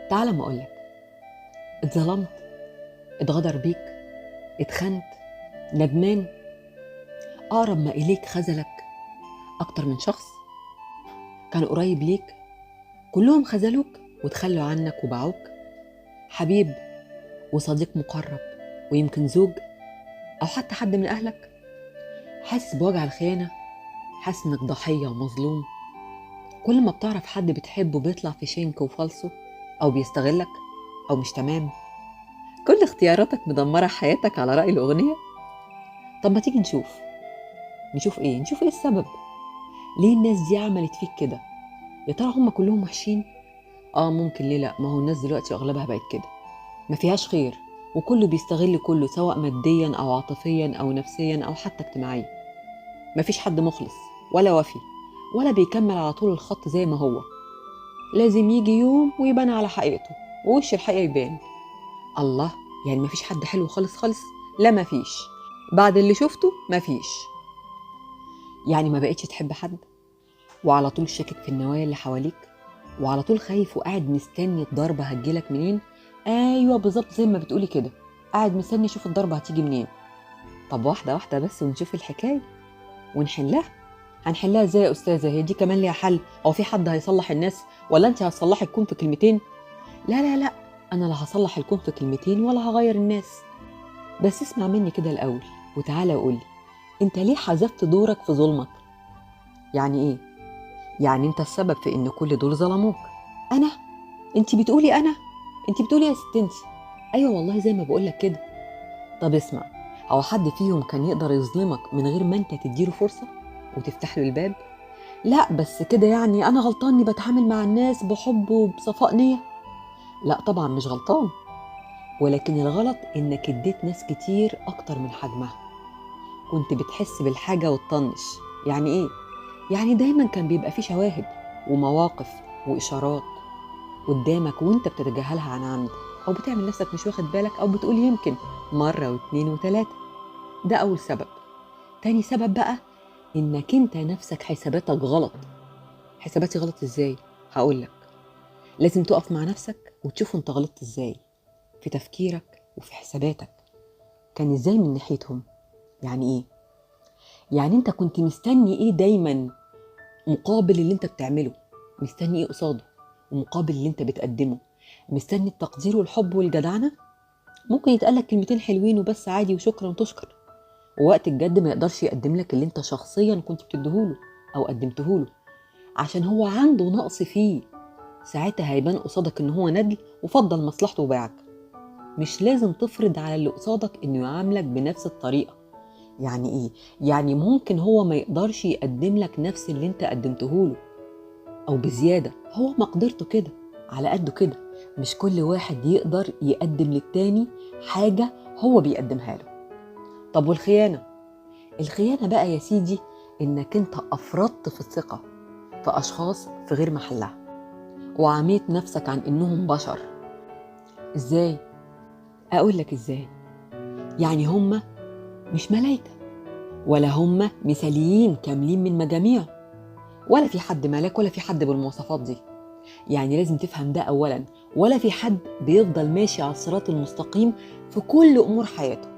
تعال ما أقولك، اتظلمت، اتغدر بيك، اتخنت، ندمان، أقرب ما إليك خذلك أكتر من شخص كان قريب ليك، كلهم خذلوك وتخلوا عنك وباعوك. حبيب وصديق مقرب ويمكن زوج أو حتى حد من أهلك، حاسس بوجع الخيانة، حاسس إنك ضحية ومظلوم. كل ما بتعرف حد بتحبه بيطلع في شنك وفالصو أو بيستغلك أو مش تمام، كل اختياراتك مدمرة حياتك على رأي الأغنية. طب ما تيجي نشوف إيه؟ نشوف إيه السبب؟ ليه الناس دي عملت فيك كده؟ يا ترى هم كلهم وحشين؟ ممكن، ليه لأ؟ ما هو الناس دلوقتي أغلبها بقت كده، ما فيهاش خير، وكله بيستغل كله سواء ماديا أو عاطفيا أو نفسيا أو حتى اجتماعيا. مفيش حد مخلص ولا وفي ولا بيكمل على طول الخط زي ما هو. لازم يجي يوم ويبان على حقيقته ووش الحقيقة يبان. الله، يعني مفيش حد حلو خالص خالص؟ لا مفيش، بعد اللي شفته مفيش. يعني ما بقتش تحب حد وعلى طول شاكك في النوايا اللي حواليك وعلى طول خايف وقاعد مستني الضربة هتجيلك منين. ايوه بالظبط زي ما بتقولي كده، قاعد مستني اشوف الضربة هتيجي منين. طب واحدة واحدة بس ونشوف الحكاية ونحلها. هنحلها ازاي يا استاذة؟ هي دي كمان ليها حل؟ او في حد هيصلح الناس ولا انت هتصلحي الكون في كلمتين؟ لا لا لا، انا لا هصلح الكون في كلمتين ولا هغير الناس. بس اسمع مني كده الاول وتعالى وقولي، انت ليه حذفت دورك في ظلمك؟ يعني ايه؟ يعني انت السبب في ان كل دول ظلموك. انا؟ انت بتقولي انا؟ انت بتقولي يا ست انت؟ ايوه والله زي ما بقولك كده. طب اسمع، هو حد فيهم كان يقدر يظلمك من غير ما انت تديله فرصة وتفتح له الباب؟ لا بس كده يعني انا غلطان اني بتعامل مع الناس بحب وبصفاء نية؟ لا طبعا مش غلطان، ولكن الغلط انك اديت ناس كتير اكتر من حجمها. كنت بتحس بالحاجة وتطنش. يعني ايه؟ يعني دايما كان بيبقى في شواهد ومواقف واشارات قدامك وانت بتتجاهلها عن عمد، او بتعمل نفسك مش واخد بالك، او بتقول يمكن مرة واتنين وتلاتة. ده اول سبب. تاني سبب بقى انك انت نفسك حساباتك غلط. حساباتي غلط ازاي؟ هقولك. لازم تقف مع نفسك وتشوف انت غلطت ازاي في تفكيرك وفي حساباتك. كان ازاي من ناحيتهم؟ يعني ايه؟ يعني انت كنت مستني ايه دايما مقابل اللي انت بتعمله؟ مستني ايه قصاده ومقابل اللي انت بتقدمه؟ مستني التقدير والحب والجدعنة؟ ممكن يتقالك كلمتين حلوين وبس عادي وشكرا وتشكر، ووقت الجد ما يقدرش يقدم لك اللي انت شخصيا كنت بتديهوله او قدمتهوله، عشان هو عنده نقص فيه. ساعتها هيبان قصادك ان هو ندل وفضل مصلحته وباعك. مش لازم تفرض على اللي قصادك انه يعاملك بنفس الطريقة. يعني ايه؟ يعني ممكن هو ما يقدرش يقدم لك نفس اللي انت قدمته له او بزيادة، هو مقدرته كده على قده كده. مش كل واحد يقدر يقدم للتاني حاجة هو بيقدمها له. طب والخيانة؟ الخيانة بقى يا سيدي انك انت افرطت في الثقة في اشخاص في غير محلها، وعميت نفسك عن انهم بشر. ازاي؟ اقول لك ازاي. يعني هم مش ملايكة، ولا هم مثاليين كاملين من مجاميع، ولا في حد ملاك ولا في حد بالمواصفات دي. يعني لازم تفهم ده أولا، ولا في حد بيفضل ماشي على الصراط المستقيم في كل أمور حياته.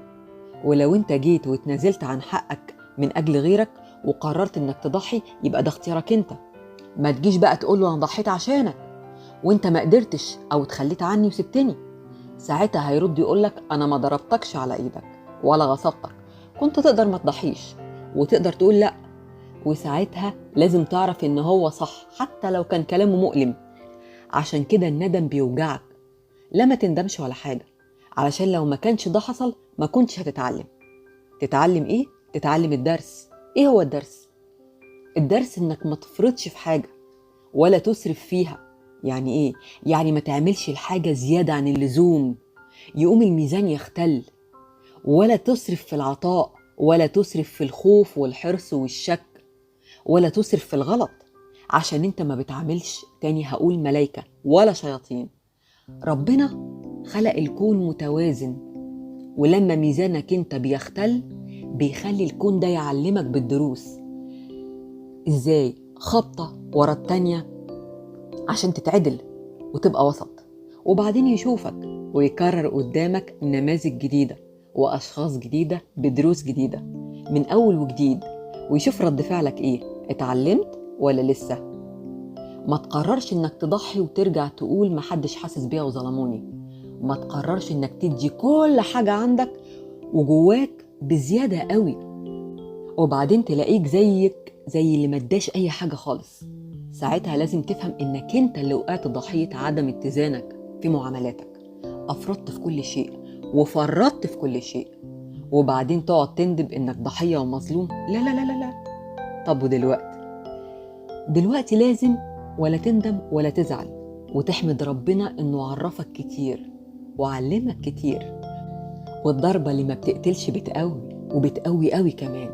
ولو انت جيت واتنازلت عن حقك من أجل غيرك وقررت انك تضحي، يبقى ده اختيارك انت. ما تجيش بقى تقول له انا ضحيت عشانك وانت ما قدرتش او اتخليت عني وسبتني. ساعتها هيرد يقولك انا ما ضربتكش على ايدك ولا غصبتك، كنت تقدر ما تضحيش وتقدر تقول لا. وساعتها لازم تعرف ان هو صح حتى لو كان كلامه مؤلم. عشان كده الندم بيوجعك. لا ما تندمش ولا حاجة، علشان لو ما كانش ده حصل ما كنتش هتتعلم. تتعلم ايه؟ تتعلم الدرس. ايه هو الدرس؟ الدرس انك ما تفرطش في حاجة ولا تسرف فيها. يعني ايه؟ يعني ما تعملش الحاجة زيادة عن اللزوم يقوم الميزان يختل، ولا تسرف في العطاء، ولا تسرف في الخوف والحرص والشك، ولا تسرف في الغلط. عشان انت ما بتعملش، تاني هقول، ملايكة ولا شياطين. ربنا خلق الكون متوازن، ولما ميزانك انت بيختل بيخلي الكون ده يعلمك بالدروس. ازاي؟ خبطة ورا التانية عشان تتعدل وتبقى وسط، وبعدين يشوفك ويكرر قدامك نماذج جديدة وأشخاص جديدة بدروس جديدة من أول وجديد، ويشوف رد فعلك إيه، اتعلمت ولا لسه؟ ما تقررش إنك تضحي وترجع تقول محدش حاسس بيا وظلموني. ما تقررش إنك تدي كل حاجة عندك وجواك بزيادة قوي، وبعدين تلاقيك زيك زي اللي مداش أي حاجة خالص. ساعتها لازم تفهم إنك أنت اللي وقعت ضحية عدم اتزانك في معاملاتك، أفرطت في كل شيء وفرطت في كل شيء، وبعدين تقعد تندب إنك ضحية ومظلوم. لا لا لا لا لا. طب دلوقتي لازم ولا تندم ولا تزعل، وتحمد ربنا إنه عرفك كتير وعلمك كتير. والضربة اللي ما بتقتلش بتقوي، وبتقوي قوي كمان،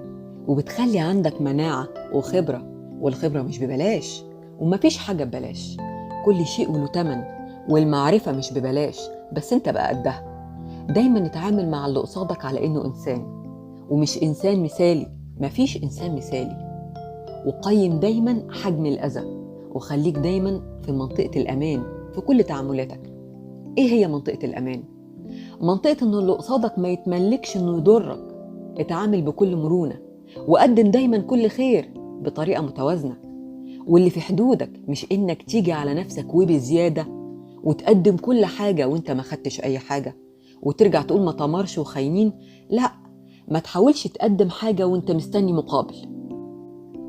وبتخلي عندك مناعة وخبرة. والخبرة مش ببلاش، ومفيش حاجة ببلاش، كل شيء وله تمن، والمعرفة مش ببلاش، بس انت بقى قدها. دايما نتعامل مع اللي قصادك على انه انسان، ومش انسان مثالي، مفيش انسان مثالي. وقيم دايما حجم الأذى، وخليك دايما في منطقة الأمان في كل تعاملاتك. ايه هي منطقة الأمان؟ منطقة انه اللي قصادك ما يتملكش انه يضرك. اتعامل بكل مرونة، وقدم دايما كل خير بطريقة متوازنة، واللي في حدودك، مش انك تيجي على نفسك وبزيادة وتقدم كل حاجة وانت ما خدتش اي حاجة، وترجع تقول ما تمرش وخاينين. لا، ما تحاولش تقدم حاجة وانت مستني مقابل،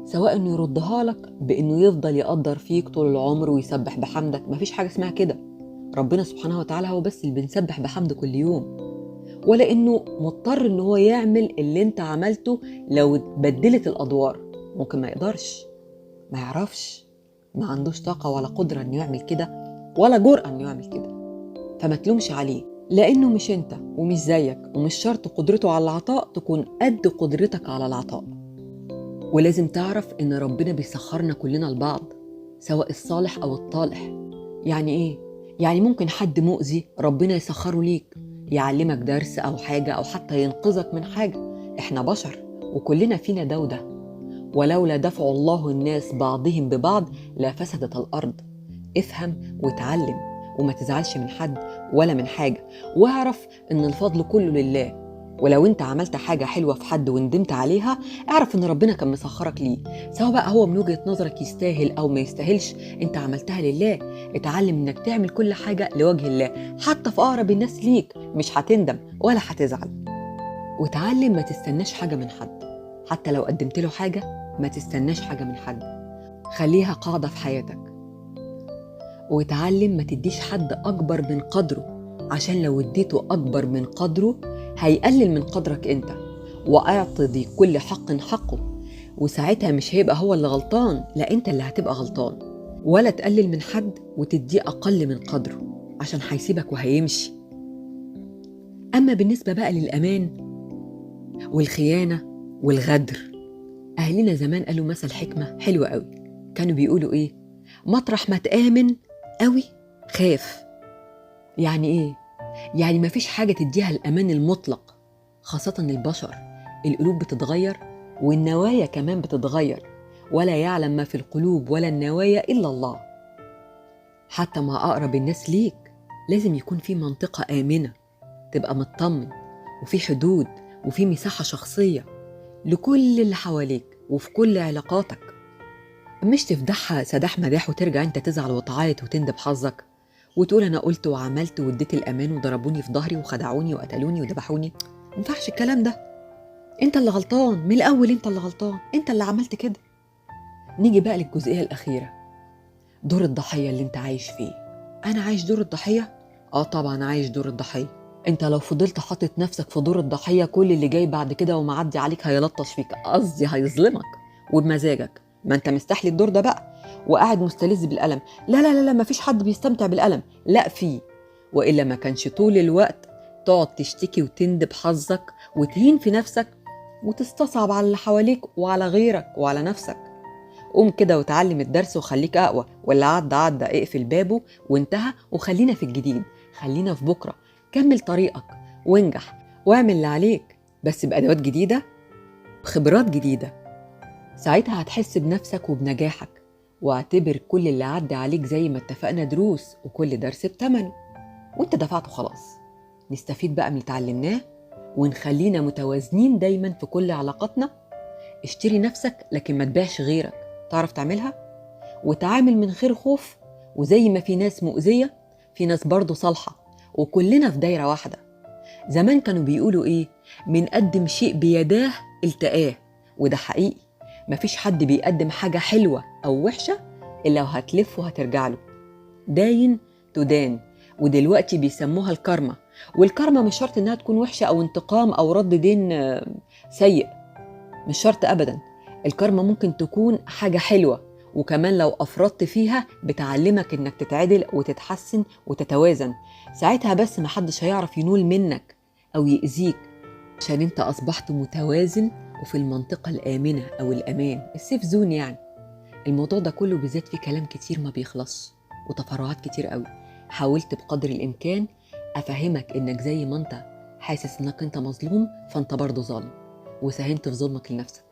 سواء انه يردها لك بانه يفضل يقدر فيك طول العمر ويسبح بحمدك. مفيش حاجة اسمها كده. ربنا سبحانه وتعالى هو بس اللي بنسبح بحمده كل يوم، ولا انه مضطر ان هو يعمل اللي انت عملته. لو اتبدلت الادوار ممكن ما يقدرش، ما يعرفش، ما عندوش طاقة ولا قدرة انه يعمل كده، ولا جرأة انه يعمل كده. فما تلومش عليه، لانه مش انت ومش زيك، ومش شرط قدرته على العطاء تكون قد قدرتك على العطاء. ولازم تعرف ان ربنا بيسخرنا كلنا لبعض، سواء الصالح او الطالح. يعني ايه؟ يعني ممكن حد مؤذي ربنا يسخره ليك، يعلمك درس او حاجة، او حتى ينقذك من حاجة. احنا بشر وكلنا فينا ده وده. ولولا دفع الله الناس بعضهم ببعض لفسدت الأرض. افهم وتعلم، وما تزعلش من حد ولا من حاجة، واعرف ان الفضل كله لله. ولو انت عملت حاجة حلوة في حد وندمت عليها، اعرف ان ربنا كان مسخرك ليه، سواء بقى هو من وجهة نظرك يستاهل او ما يستاهلش، انت عملتها لله. اتعلم انك تعمل كل حاجة لوجه الله، حتى في اقرب الناس ليك، مش هتندم ولا هتزعل. وتعلم ما تستناش حاجة من حد، حتى لو قدمت له حاجة ما تستناش حاجة من حد، خليها قاعدة في حياتك. وتعلم ما تديش حد أكبر من قدره، عشان لو اديته أكبر من قدره هيقلل من قدرك أنت. وأعط ذي كل حق حقه، وساعتها مش هيبقى هو اللي غلطان، لا أنت اللي هتبقى غلطان. ولا تقلل من حد وتديه أقل من قدره، عشان هيسيبك وهيمشي. أما بالنسبة بقى للأمان والخيانة والغدر، أهلنا زمان قالوا مثل حكمة حلوة قوي. كانوا بيقولوا إيه؟ مطرح ما تآمن قوي خاف. يعني إيه؟ يعني مفيش حاجة تديها الأمان المطلق، خاصة البشر. القلوب بتتغير والنوايا كمان بتتغير، ولا يعلم ما في القلوب ولا النوايا إلا الله. حتى مع أقرب الناس ليك لازم يكون في منطقة آمنة، تبقى مطمن، وفي حدود، وفي مساحة شخصية لكل اللي حواليك وفي كل علاقاتك. مش تفضحها سداح مداح وترجع انت تزعل وتعيط وتندب حظك وتقول انا قلت وعملت واديت الامان وضربوني في ظهري وخدعوني وقتلوني وذبحوني. ما ينفعش الكلام ده. انت اللي غلطان من الاول، انت اللي غلطان، انت اللي عملت كده. نيجي بقى للجزئيه الاخيره، دور الضحيه اللي انت عايش فيه. انا عايش دور الضحيه؟ طبعا عايش دور الضحيه. انت لو فضلت حاطط نفسك في دور الضحيه، كل اللي جاي بعد كده ومعدي عليك هيلطش فيك، قصدي هيظلمك وبمزاجك. ما انت مستحلي الدور ده بقى وقاعد مستلذ بالألم. لا لا لا لا، مفيش حد بيستمتع بالألم، لا فيه. وإلا ما كانش طول الوقت تقعد تشتكي وتندب حظك وتهين في نفسك وتستصعب على اللي حواليك وعلى غيرك وعلى نفسك. قوم كده وتعلم الدرس وخليك أقوى، ولا عدى اقفل بابه وانتهى، وخلينا في الجديد، خلينا في بكرة. كمل طريقك وانجح واعمل اللي عليك، بس بأدوات جديدة، بخبرات جديدة. ساعتها هتحس بنفسك وبنجاحك، واعتبر كل اللي عدى عليك زي ما اتفقنا دروس، وكل درس بتمن. وانت دفعته خلاص. نستفيد بقى من اللي اتعلمناه ونخلينا متوازنين دايما في كل علاقاتنا. اشتري نفسك لكن ما تبيعش غيرك. تعرف تعملها؟ وتعامل من غير خوف. وزي ما في ناس مؤذية في ناس برضو صالحة، وكلنا في دايرة واحدة. زمان كانوا بيقولوا ايه؟ من قدم شيء بيداه التقاه. وده حقيقي. مفيش حد بيقدم حاجة حلوة أو وحشة إلا وهتلف وهترجع له. داين تدان. ودلوقتي بيسموها الكارما. والكارما مش شرط إنها تكون وحشة أو انتقام أو رد دين سيء. مش شرط أبدا. الكارما ممكن تكون حاجة حلوة، وكمان لو أفرطت فيها بتعلمك إنك تتعدل وتتحسن وتتوازن. ساعتها بس محدش هيعرف ينول منك أو يأذيك، عشان انت أصبحت متوازن وفي المنطقة الآمنة أو الأمان، السيف زون يعني. الموضوع ده كله بالذات فيه كلام كتير ما بيخلص وتفرعات كتير قوي. حاولت بقدر الإمكان أفهمك إنك زي ما انت حاسس إنك انت مظلوم فانت برضو ظالم، وساهمت في ظلمك لنفسك.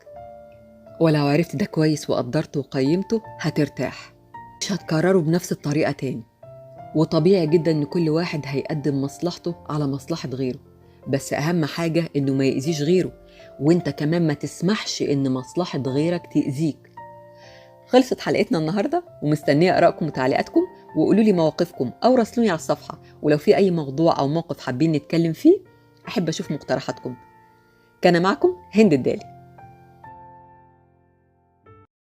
ولو عرفت ده كويس وقدرته وقيمته هترتاح، مش هتكرره بنفس الطريقة تاني. وطبيعي جدا إن كل واحد هيقدم مصلحته على مصلحة غيره، بس أهم حاجة إنه ما يأذيش غيره، وإنت كمان ما تسمحش إن مصلحة غيرك تأذيك. خلصت حلقتنا النهاردة، ومستنية آرائكم وتعليقاتكم، وقولوا لي مواقفكم أو راسلوني على الصفحة. ولو في أي موضوع أو موقف حابين نتكلم فيه أحب أشوف مقترحاتكم. كان معكم هند الدالي.